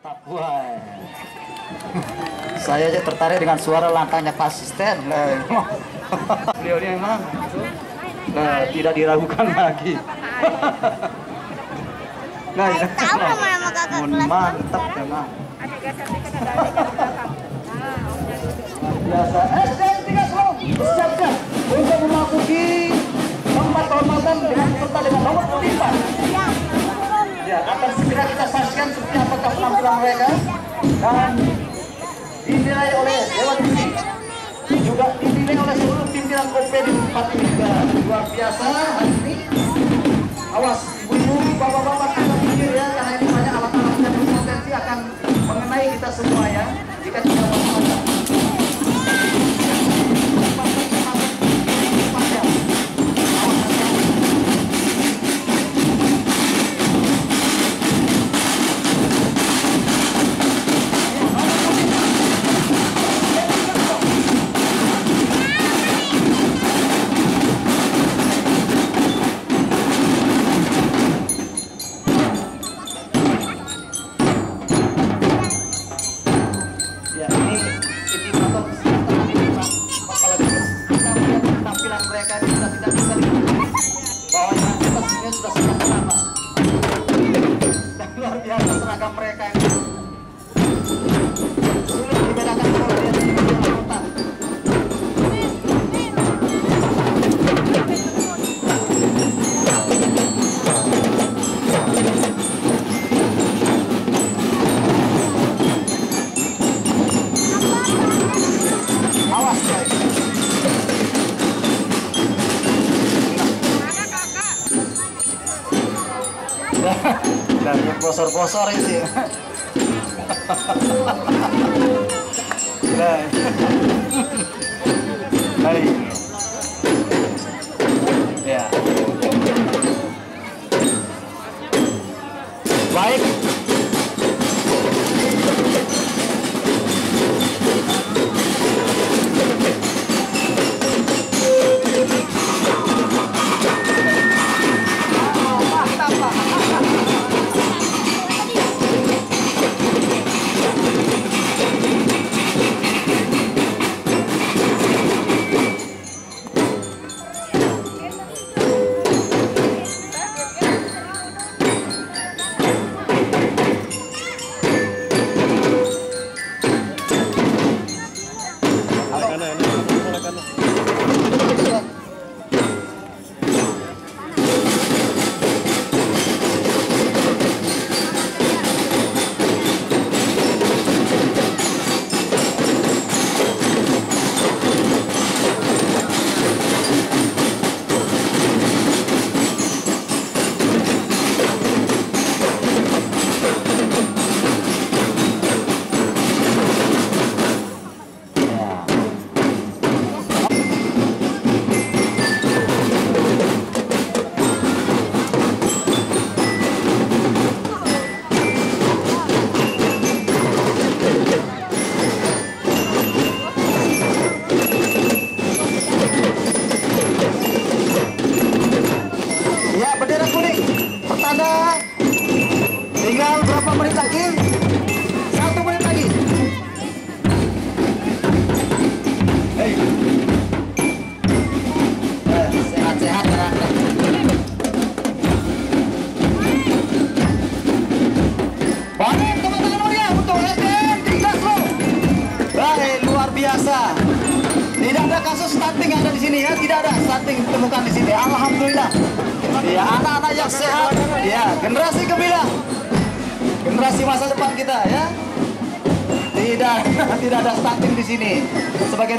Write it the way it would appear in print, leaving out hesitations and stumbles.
Mantap, wah. Saya aja tertarik dengan suara langkahnya Pak Asisten. Beliau ini memang tidak diragukan lagi. Nah, ya. Mantap memang. Biasa. Siap-siap untuk memasuki tempat kehormatan dengan serta dengan nomor 4. Ya, akan segera kita saksikan seperti apakah penampilan mereka dan dinilai oleh Dewan Juri, juga dinilai oleh seluruh pimpinan OPD tempat ini. Luar biasa hari ini. Awas ibu-ibu, bapak-bapak kita pikir ya, karena ini banyak alat-alat yang berpotensi akan mengenai kita semua ya, jika tidak waspada. Mereka kita tidak bisa bahwa yang atas ini sudah sangat sama dan luar biasa seragam mereka yang sulit dibedakan kalau dia dari kota. Awas guys. Dan bosor-bosor ini. Hai. Ya. Baik. Pertanda tinggal berapa menit lagi? 1 menit lagi. Hei, sehat-sehat ya. Baik, tepuk tangan mulia untuk SDM 3 Baik, luar biasa. Tidak ada kasus stunting yang ada di sini ya, tidak ada stunting ditemukan di sini. Alhamdulillah. Ya, anak-anak yang sehat, ya, generasi gemilang, generasi masa depan kita ya. Tidak ada stunting di sini. Sebagai